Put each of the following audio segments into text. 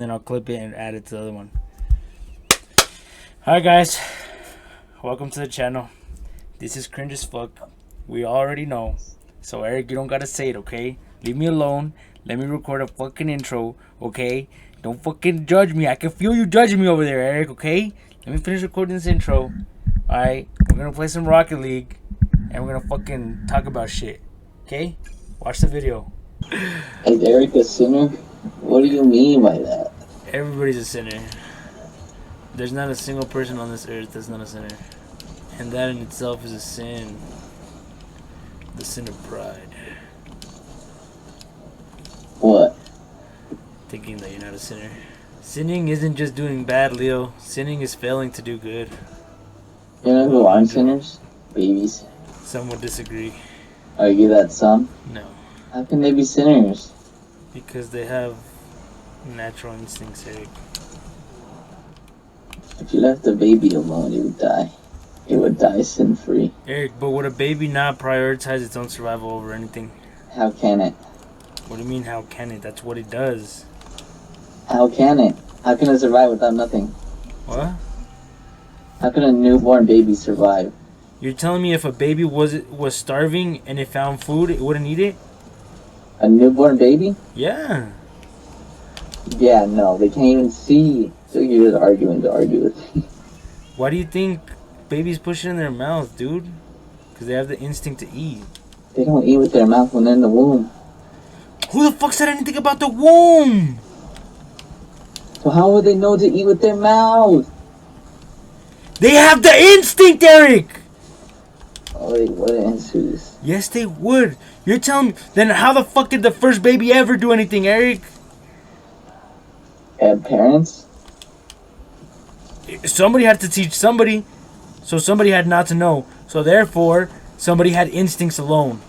Then I'll clip it and add it to the other one. Alright guys, welcome to the channel. This is cringe as fuck. We already know. So Eric, you don't gotta say it, okay? Leave me alone. Let me record a fucking intro, okay? Don't fucking judge me. I can feel you judging me over there, Eric, okay? Let me finish recording this intro. Alright, we're gonna play some Rocket League. And we're gonna fucking talk about shit. Okay? Watch the video. Is Eric a sinner? What do you mean by that? Everybody's a sinner. There's not a single person on this earth that's not a sinner. And that in itself is a sin. The sin of pride. What? Thinking that you're not a sinner. Sinning isn't just doing bad, Leo. Sinning is failing to do good. You know who aren't sinners? Babies. Some would disagree. Argue that some? No. How can they be sinners? Because they have natural instincts, Eric. If you left a baby alone, it would die. It would die sin-free. Eric, but would a baby not prioritize its own survival over anything? How can it? What do you mean, how can it? That's what it does. How can it? How can it survive without nothing? What? How can a newborn baby survive? You're telling me if a baby was starving and it found food, it wouldn't eat it? A newborn baby? Yeah. Yeah, no, they can't even see. So you're just arguing to argue with me. Why do you think babies push it in their mouth, dude? Because they have the instinct to eat. They don't eat with their mouth when they're in the womb. Who the fuck said anything about the womb? So how would they know to eat with their mouth? They have the instinct, Eric! Oh, they wouldn't answer this. Yes, they would. You're telling me... Then how the fuck did the first baby ever do anything, Eric? And parents? Somebody had to teach somebody. So somebody had not to know. So therefore, somebody had instincts alone.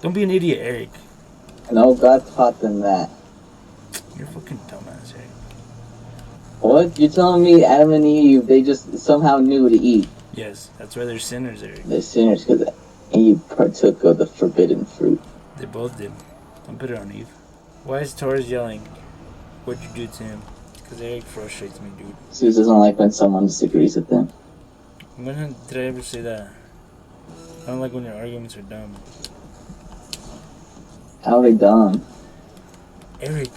Don't be an idiot, Eric. No, God taught them that. You're fucking dumbass, Eric. What? You're telling me Adam and Eve, they just somehow knew to eat? Yes, that's why they're sinners, Eric. They're sinners because Eve partook of the forbidden fruit. They both did. Don't put it on Eve. Why is Torres yelling? What'd you do to him? Because Eric frustrates me, dude. Zeus doesn't like when someone disagrees with them. When did I ever say that? I don't like when your arguments are dumb. How are they dumb? Eric,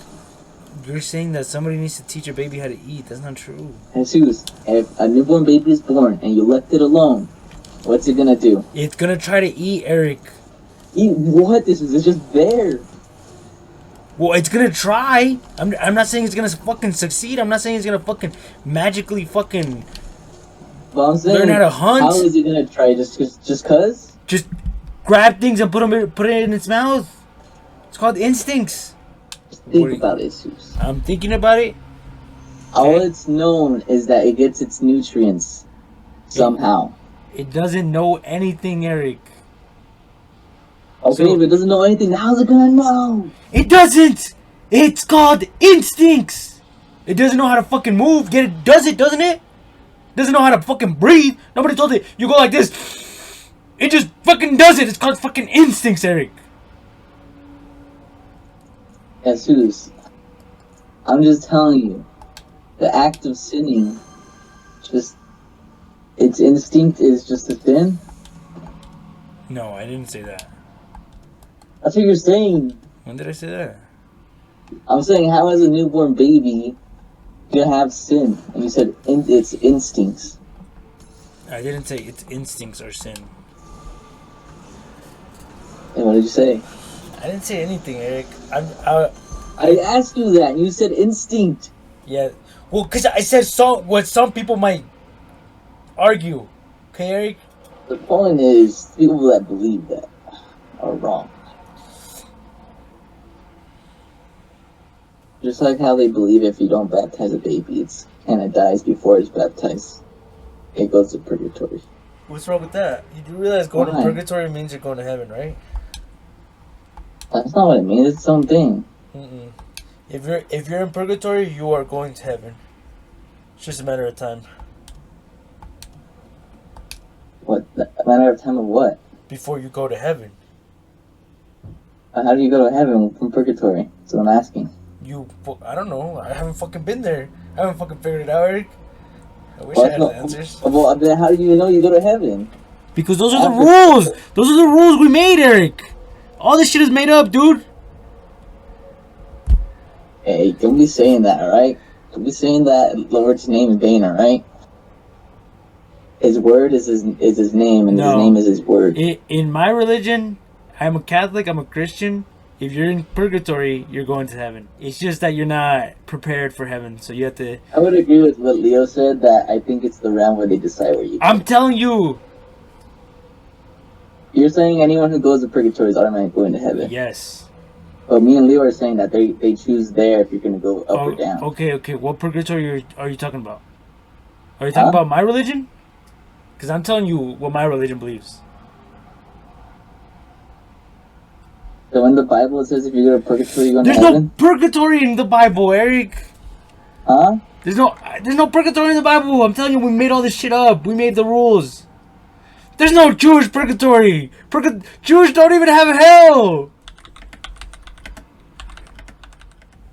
you're saying that somebody needs to teach a baby how to eat. That's not true. Jesus, if a newborn baby is born and you left it alone, what's it gonna do? It's gonna try to eat, Eric. Eat what? This is just there. Well, it's gonna try. I'm not saying it's gonna fucking succeed. I'm not saying it's gonna fucking magically fucking But I'm saying, learn how to hunt. how is it gonna try? Just cause? Just grab things and put it in its mouth. It's called instincts. Just think about it, Zeus. I'm thinking about it. All it's known is that it gets its nutrients somehow. It doesn't know anything, Eric. Okay, So- if it doesn't know anything, how's it gonna know? It doesn't! It's called instincts! It doesn't know how to fucking move. Doesn't it? Doesn't know how to fucking breathe. Nobody told it. You go like this. It just fucking does it. It's called fucking instincts, Eric. Jesus, I'm just telling you, the act of sinning, its instinct is just a sin. No, I didn't say that. That's what you're saying. When did I say that? I'm saying, how is a newborn baby gonna have sin? And you said its instincts. I didn't say its instincts are sin. And what did you say? I didn't say anything, Eric. I asked you that, and you said instinct. Yeah. Well, because I said what some people might argue. Okay, Eric? The point is, people that believe that are wrong. Just like how they believe if you don't baptize a baby, it kind of dies before it's baptized. It goes to purgatory. What's wrong with that? You do realize going Why? to purgatory means you're going to heaven, right? That's not what it means. It's its own thing. Mm-mm. If you're in purgatory, you are going to heaven. It's just a matter of time. What? A matter of time of what? Before you go to heaven. How do you go to heaven from purgatory? That's what I'm asking. I don't know. I haven't fucking been there. I haven't fucking figured it out, Eric. I wish I had the answers. Well, then how do you know you go to heaven? Because those are the rules. Those are the rules we made, Eric. All this shit is made up, dude. Hey, don't be saying that, alright? Don't be saying that Lord's name in vain, alright? His word is his name, and his name is his word. In my religion, I'm a Catholic, I'm a Christian. If you're in purgatory, you're going to heaven. It's just that you're not prepared for heaven, so you have to... I would agree with what Leo said, that I think it's the realm where they decide where you go. I'm telling you! You're saying anyone who goes to purgatory is automatically going to heaven? Yes. But me and Leo are saying that they choose there if you're going to go up or down. Okay. What purgatory are you talking about? Are you talking about my religion? Because I'm telling you what my religion believes. So in the Bible it says if you go to purgatory, you're going to heaven? There's no purgatory in the Bible, Eric. Huh? There's no purgatory in the Bible. I'm telling you, we made all this shit up. We made the rules. There's no Jewish purgatory. Jews don't even have hell.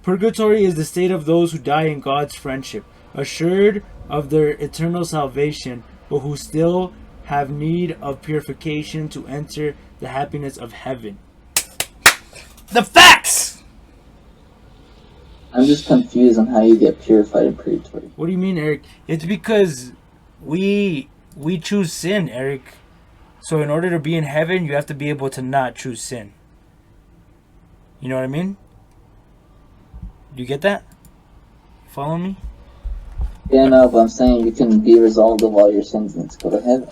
Purgatory is the state of those who die in God's friendship, assured of their eternal salvation, but who still have need of purification to enter the happiness of heaven. The facts! I'm just confused on how you get purified in purgatory. What do you mean, Eric? It's because we choose sin, Eric. So in order to be in heaven, you have to be able to not choose sin. You know what I mean? Do you get that? Follow me? Yeah, no, but I'm saying you can be resolved of all your sins and go to heaven.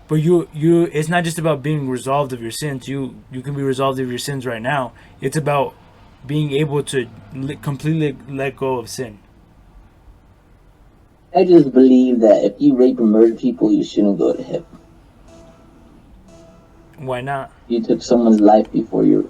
But you it's not just about being resolved of your sins. You can be resolved of your sins right now. It's about being able to completely let go of sin. I just believe that if you rape and murder people, you shouldn't go to heaven. Why not? You took someone's life for your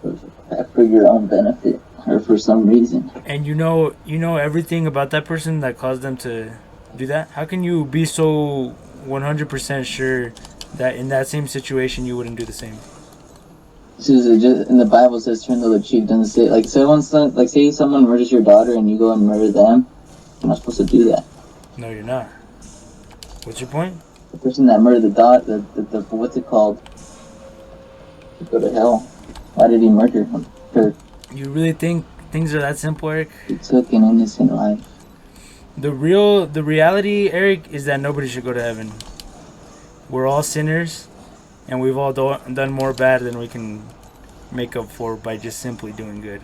own benefit or for some reason. And you know everything about that person that caused them to do that? How can you be so 100% sure that in that same situation you wouldn't do the same? In the Bible it says turn the other cheek. Doesn't say say someone murders your daughter and you go and murder them. You're not supposed to do that. No, you're not. What's your point? The person that murdered the daughter, the what's it called? To go to hell. Why did he murder her? You really think things are that simple, Eric? He took an innocent life. The reality, Eric, is that nobody should go to heaven. We're all sinners, and we've all done more bad than we can make up for by just simply doing good.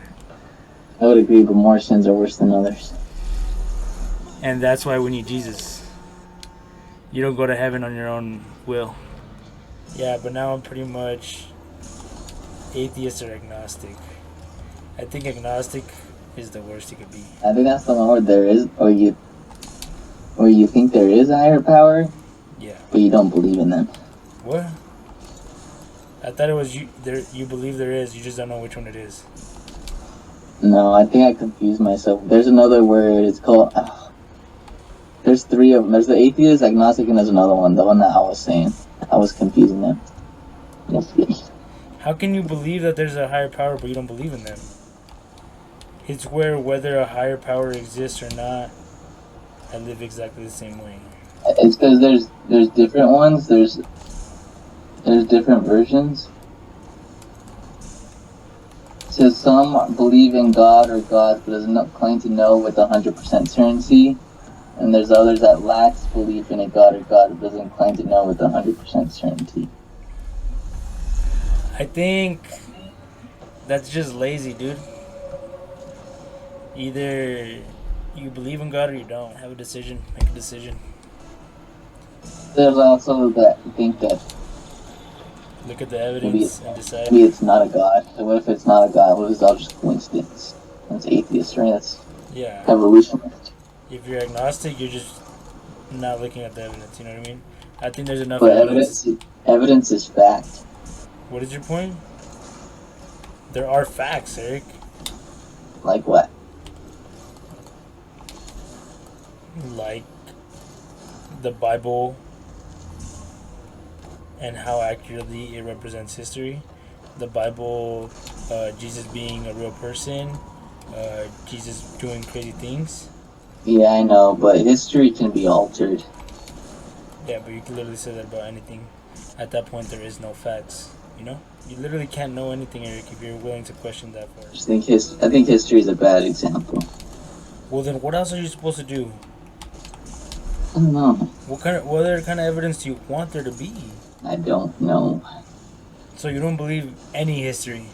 I would agree, but more sins are worse than others. And that's why we need Jesus. You don't go to heaven on your own will. Yeah, but now I'm pretty much atheist or agnostic. I think agnostic is the worst it could be. I think that's the one where there is, or you think there is a higher power. Yeah. But you don't believe in them. What? I thought it was you. You believe there is. You just don't know which one it is. No, I think I confused myself. There's another word. It's called. There's three of them. There's the atheist, agnostic, and there's another one. The one that I was saying. I was confusing them. How can you believe that there's a higher power but you don't believe in them? It's whether a higher power exists or not, I live exactly the same way. It's because there's different ones. There's different versions. It says some believe in God or gods but doesn't claim to know with 100% certainty. And there's others that lacks belief in a god or god but doesn't claim to know with 100% certainty. I think that's just lazy, dude. Either you believe in God or you don't. Have a decision. Make a decision. There's also that think that look at the evidence and decide. Maybe it's not a god. So what if it's not a god? What if it's all just coincidence? That's atheist, right? That's evolutionist. If you're agnostic, you're just not looking at the evidence. You know what I mean? I think there's enough but evidence is fact. What is your point? There are facts, Eric. Like what? Like the Bible and how accurately it represents history. The Bible, Jesus being a real person, Jesus doing crazy things. Yeah, I know, but history can be altered. Yeah, but you can literally say that about anything. At that point, there is no facts. You know, you literally can't know anything, Eric, if you're willing to question that far. I think history is a bad example. Well, then what else are you supposed to do? I don't know. What other kind of evidence do you want there to be? I don't know. So you don't believe any history?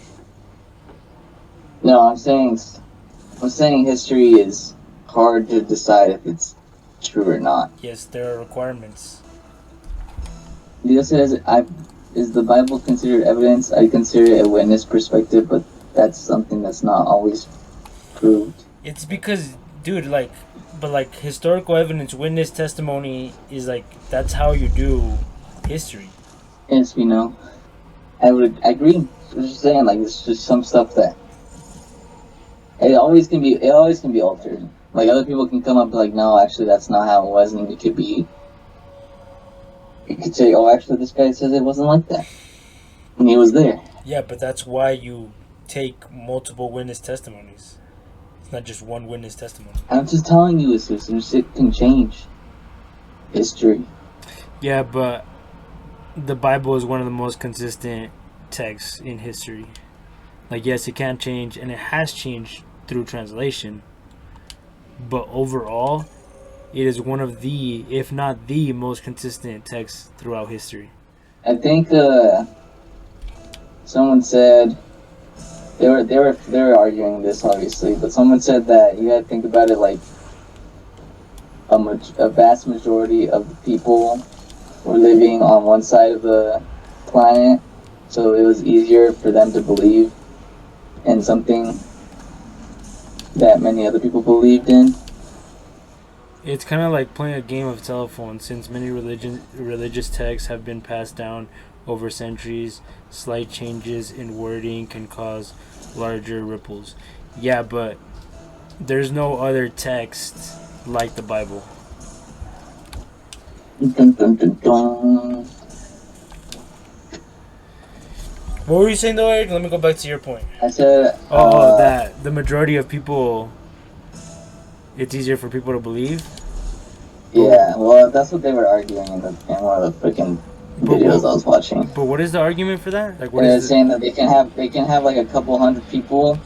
No, I'm saying history is hard to decide if it's true or not. Yes, there are requirements. Leo says, is the Bible considered evidence? I consider it a witness perspective, but that's something that's not always proved. It's because, dude, but historical evidence, witness testimony is that's how you do history. Yes, we know. I would agree. I'm just saying, it's just some stuff that it always can be altered. Like, other people can come up no, actually that's not how it was, and it could be. You could say, oh, actually this guy says it wasn't like that, and he was there. Yeah, but that's why you take multiple witness testimonies. It's not just one witness testimony. I'm just telling you, it can change history. Yeah, but the Bible is one of the most consistent texts in history. Yes, it can change, and it has changed through translation. But overall, it is one of the, if not the most consistent texts throughout history. I think someone said they were arguing this obviously, but someone said that you got to think about it like a vast majority of the people were living on one side of the planet, so it was easier for them to believe in something that many other people believed in. It's kind of like playing a game of telephone. Since many religious texts have been passed down over centuries, slight changes in wording can cause larger ripples. Yeah, but there's no other text like the Bible. Dun, dun, dun, dun. What were you saying though, Eric? Let me go back to your point. I said... that the majority of people, it's easier for people to believe? Yeah, well, that's what they were arguing in one of the freaking videos I was watching. But what is the argument for that? They're saying that they can have like a couple hundred people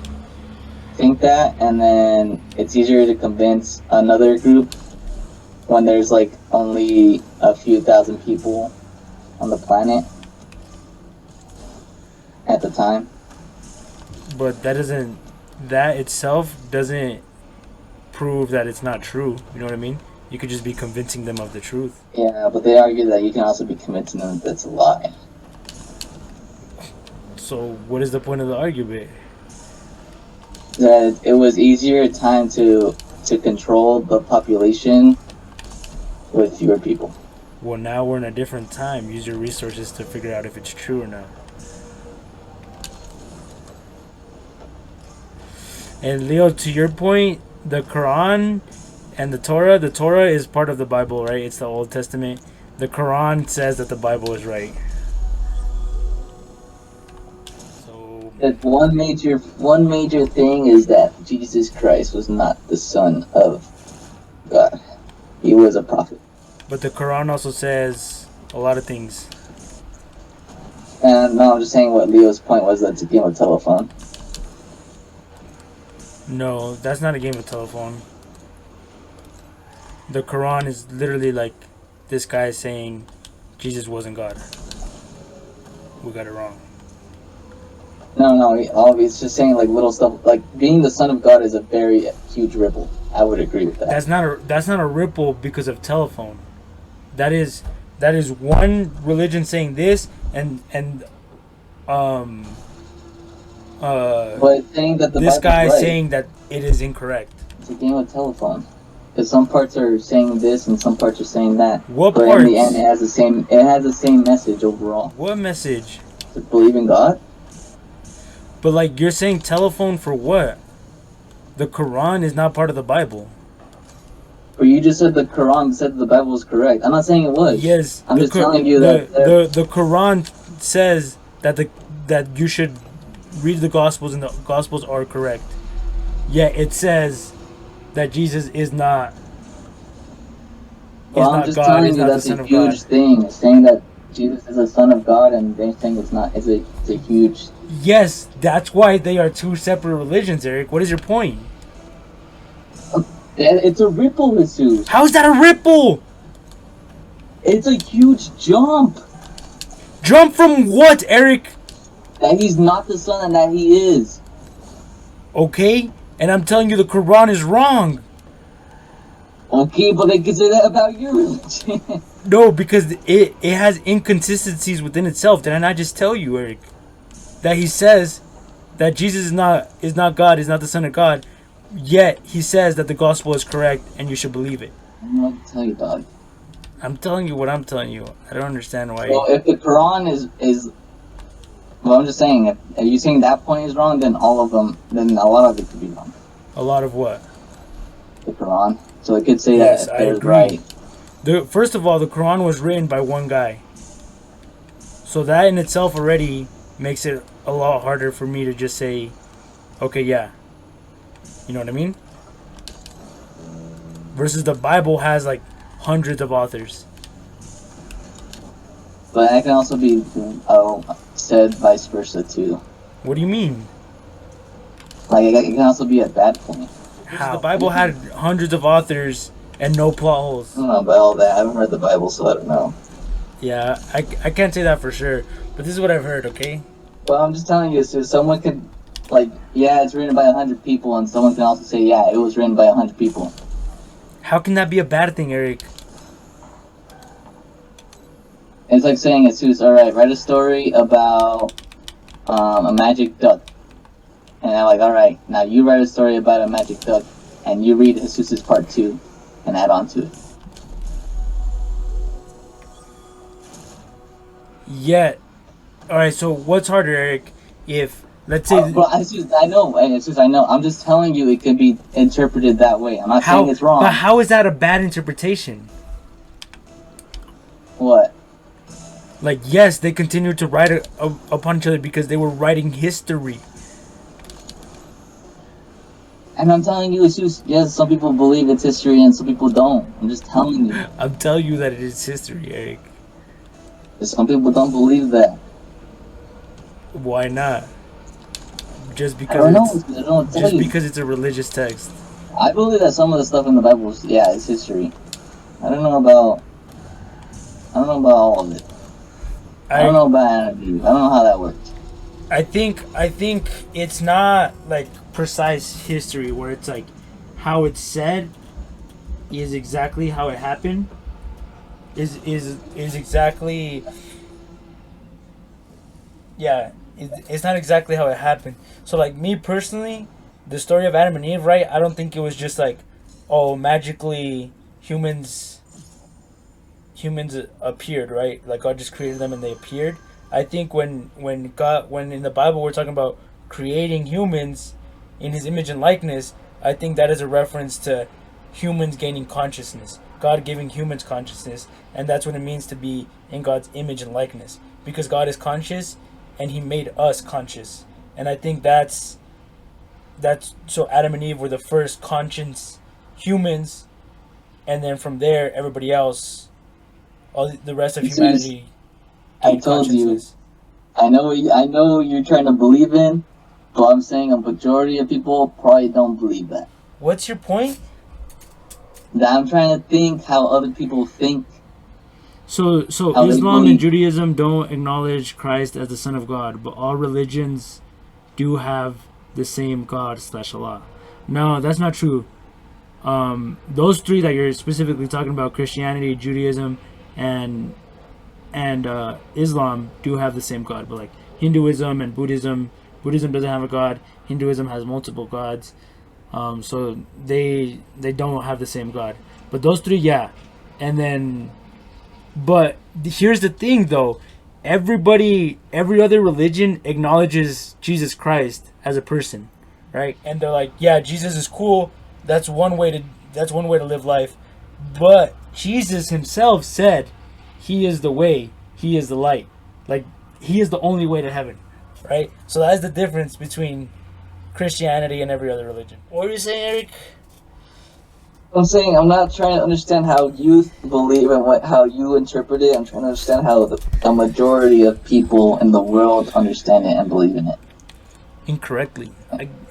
think that, and then it's easier to convince another group when there's only a few thousand people on the planet at the time. But that itself doesn't prove that it's not true. You know what I mean? You could just be convincing them of the truth. Yeah, but they argue that you can also be convincing them that that's a lie. So what is the point of the argument? That it was easier time to control the population with fewer people. Well, now we're in a different time. Use your resources to figure out if it's true or not. And Leo, to your point, the Quran and the Torah is part of the Bible, right? It's the Old Testament. The Quran says that the Bible is right. So One major thing is that Jesus Christ was not the Son of God. He was a prophet. But the Quran also says a lot of things. And no, I'm just saying what Leo's point was, that it's a game of telephone. No, that's not a game of telephone. The Quran is literally this guy saying Jesus wasn't God. We got it wrong. No, it's just saying little stuff. Being the Son of God is a very huge ripple. I would agree with that. That's not a ripple because of telephone. That is one religion saying this and but saying that the this Bible's guy right, saying that it is incorrect. it's a game of telephone. Because some parts are saying this and some parts are saying that. What but parts? in the end, it has the same message overall. What message? To believe in God. But you're saying telephone for what? The Quran is not part of the Bible. But you just said the Quran said the Bible was correct. I'm not saying it was. Yes, I'm just telling you that the Quran says that you should read the Gospels and the Gospels are correct. Yet it says that Jesus is not. Well, I'm not just God, telling is you not the that's Son a of God. huge thing. It's saying that Jesus is the Son of God, and they're saying it's not. It's a huge. Yes, that's why they are two separate religions, Eric. What is your point? It's a ripple, Jesus. How is that a ripple? It's a huge jump. Jump from what, Eric? That he's not the Son and that he is. Okay, and I'm telling you the Quran is wrong. Okay, but they can say that about your religion. No, because it has inconsistencies within itself. Did I not just tell you, Eric, that he says that Jesus is not God, is not the Son of God, yet he says that the gospel is correct and you should believe it. I don't know what to tell you, dog. I'm telling you what I'm telling you. I don't understand why. Well, if the Quran is well, I'm just saying, if you're saying that point is wrong, then all of them, then a lot of it could be wrong. A lot of what? The Quran. So it could say Yes, that I there's agree. right. First of all, the Quran was written by one guy. So that in itself already makes it a lot harder for me to just say, okay, yeah. You know what I mean? Versus the Bible has like hundreds of authors. But that can also be said vice versa too. What do you mean? Like it can also be a bad point. How? The Bible had hundreds of authors and no plot holes. I don't know about all that. I haven't read the Bible, so I don't know. Yeah, I can't say that for sure. But this is what I've heard, okay? Well, I'm just telling you, so someone could, like, yeah, it's written by 100 people, and someone can also say, yeah, it was written by 100 people. How can that be a bad thing, Eric? It's like saying, Jesus, alright, write a story about a magic duck. And I'm like, alright, now you write a story about a magic duck, and you read Jesus' part 2, and add on to it. Yet, alright, so what's harder, Eric? If, let's say... Well, I know. I'm just telling you it could be interpreted that way. I'm not saying it's wrong. But how is that a bad interpretation? What? Like, yes, they continued to write upon each other because they were writing history. And I'm telling you, it's just, yes, some people believe it's history and some people don't. I'm just telling you. I'm telling you that it is history, Eric. Some people don't believe that. Why not? Just I because don't know. I don't tell just you. because it's a religious text. I believe that some of the stuff in the Bible is, yeah, it's history. I don't know about all of it. I don't know about anarchy. I don't know how that works. I think it's not like precise history where it's like how it's said is exactly how it happened. Is exactly, yeah, it's not exactly how it happened. So like me personally, the story of Adam and Eve, right? I don't think it was just like, oh, magically humans appeared, right? Like God just created them and they appeared. I think when in the Bible we're talking about creating humans in His image and likeness, I think that is a reference to humans gaining consciousness, God giving humans consciousness, and that's what it means to be in God's image and likeness. Because God is conscious, and He made us conscious, and I think that's so Adam and Eve were the first conscious humans, and then from there everybody else, all the rest of humanity. I told you. I know you're trying to believe in, but I'm saying a majority of people probably don't believe that. What's your point? That I'm trying to think how other people think. So Islam and Judaism don't acknowledge Christ as the Son of God, but all religions do have the same God / Allah. No, that's not true. Those three that you're specifically talking about, Christianity, Judaism, and Islam, do have the same God. But like Hinduism and Buddhism doesn't have a God. Hinduism has multiple gods. So they don't have the same God. But those three, yeah. And then, but here's the thing though, every other religion acknowledges Jesus Christ as a person, right? And they're like, yeah, Jesus is cool. That's one way to live life. But Jesus Himself said He is the way, He is the light. Like, He is the only way to heaven, right? So that's the difference between Christianity and every other religion. What were you saying, Eric? I'm saying I'm not trying to understand how you believe and how you interpret it. I'm trying to understand how the majority of people in the world understand it and believe in it. Incorrectly.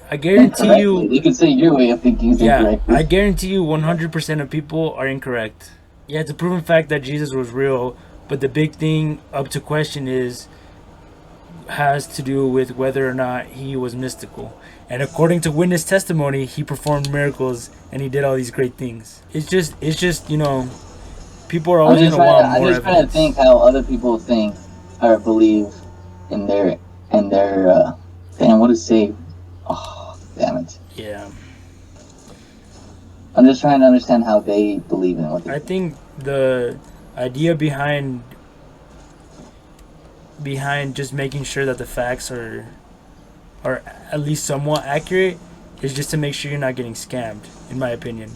I guarantee you. You can say your way of thinking is incorrect. I guarantee you 100% of people are incorrect. Yeah, it's a proven fact that Jesus was real, but the big thing up to question has to do with whether or not he was mystical. And according to witness testimony, he performed miracles and he did all these great things. It's just, you know, people are always going to want more evidence. I'm just trying to think how other people think or believe in their damn, what is saved? Oh, damn it. Yeah. I'm just trying to understand how they believe in what they think the idea behind just making sure that the facts are at least somewhat accurate is just to make sure you're not getting scammed, in my opinion.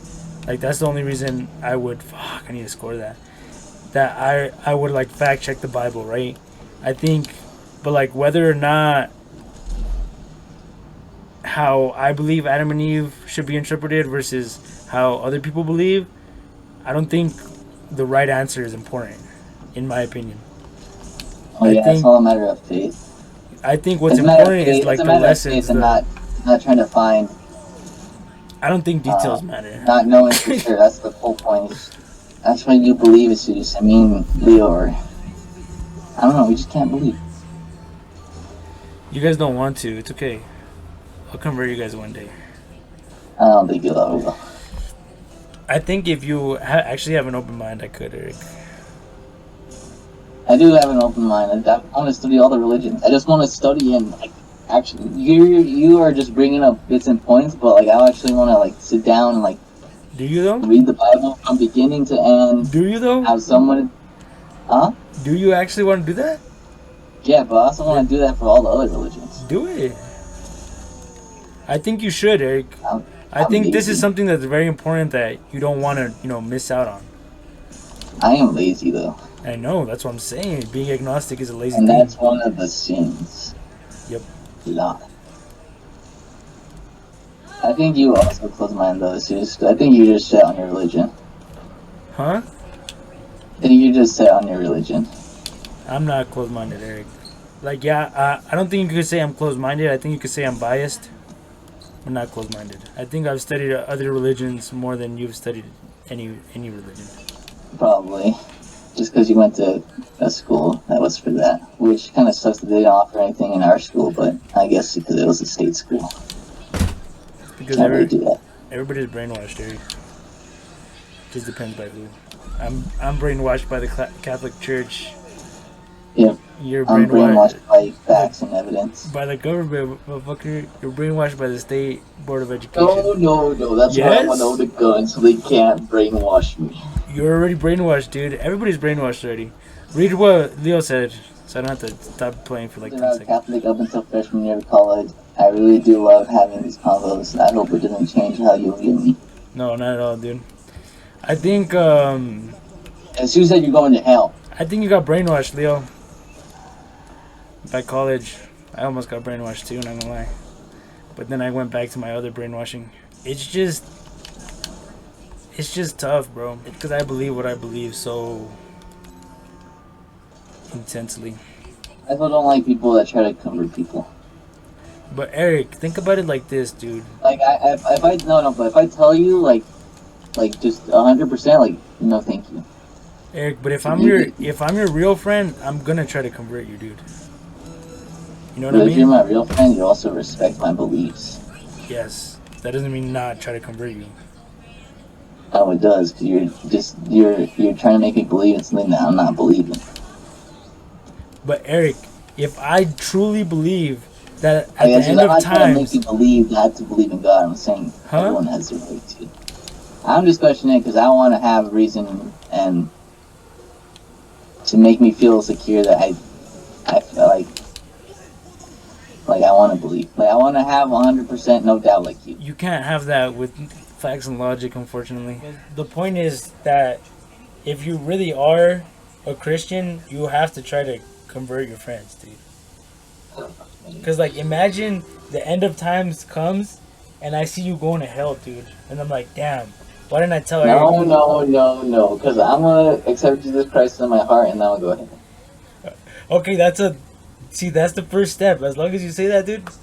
Like, that's the only reason I would I need to score that I would like fact check the Bible, right? I think, but like whether or not how I believe Adam and Eve should be interpreted versus how other people believe, I don't think the right answer is important, in my opinion. Oh yeah, it's all a matter of faith. I think what's important is like the lessons. And not trying to find. I don't think details matter. Not knowing for sure. That's the whole point. That's what you believe is who you. I mean, Leo, or I don't know. We just can't believe. You guys don't want to. It's okay. I'll convert you guys one day. I don't think you'll ever will. I think if you actually have an open mind, I could, Eric. I do have an open mind. I want to study all the religions. I just want to study and like actually. You are just bringing up bits and points, but like I actually want to like sit down and like. Do you though? Read the Bible from beginning to end. Do you though? Have someone. Huh? Do you actually want to do that? Yeah, but I also want to do that for all the other religions. Do it. I think you should, Eric. I think this is something that's very important that you don't want to, you know, miss out on. I am lazy though. I know, that's what I'm saying. Being agnostic is a lazy thing. And that's one of the sins. Yep. Lot. I think you also close-minded though. I think you just set on your religion. Huh? I think you just set on your religion. I'm not close-minded, Eric. Like, yeah, I don't think you could say I'm close-minded. I think you could say I'm biased. I'm not close-minded. I think I've studied other religions more than you've studied any religion. Probably. Just because you went to a school that was for that. Which kind of sucks that they didn't offer anything in our school, but I guess because it was a state school. Because everybody's brainwashed, Eric. Just depends by who. I'm brainwashed by the Catholic Church. Yep. You're brainwashed by facts and evidence. By the government, motherfucker. You're brainwashed by the State Board of Education. No. That's why I want to own a gun, so they can't brainwash me. You're already brainwashed, dude. Everybody's brainwashed already. Read what Leo said, so I don't have to stop playing for like 10 seconds. Catholic up until freshman year of college. I really do love having these convos, and I hope it doesn't change how you view me. No, not at all, dude. I think, as you said, you're going to hell. I think you got brainwashed, Leo. By college, I almost got brainwashed too, not gonna lie. But then I went back to my other brainwashing. It's just tough, bro. Because I believe what I believe so intensely. I don't like people that try to convert people. But Eric, think about it like this, dude. Like but if I tell you like just 100%, like no, thank you. Eric, but if I'm your real friend, I'm gonna try to convert you, dude. You know what I mean? If you're my real friend, you also respect my beliefs. Yes, that doesn't mean not try to convert you. Oh, it does. Cause you're trying to make me believe in something that I'm not believing. But Eric, if I truly believe that at the end of times, I'm not trying to make you believe you have to believe in God. I'm saying everyone has the right to. I'm just questioning it because I want to have a reason and to make me feel secure that I feel like I want to believe. Like I want to have 100% no doubt like you. You can't have that with facts and logic, unfortunately. The point is that if you really are a Christian, you have to try to convert your friends, dude. Cause like imagine the end of times comes, and I see you going to hell, dude, and I'm like, damn, why didn't I tell Eric? No, because I'm gonna accept Jesus Christ in my heart and then I'll go ahead. Okay, that's the first step. As long as you say that, dude,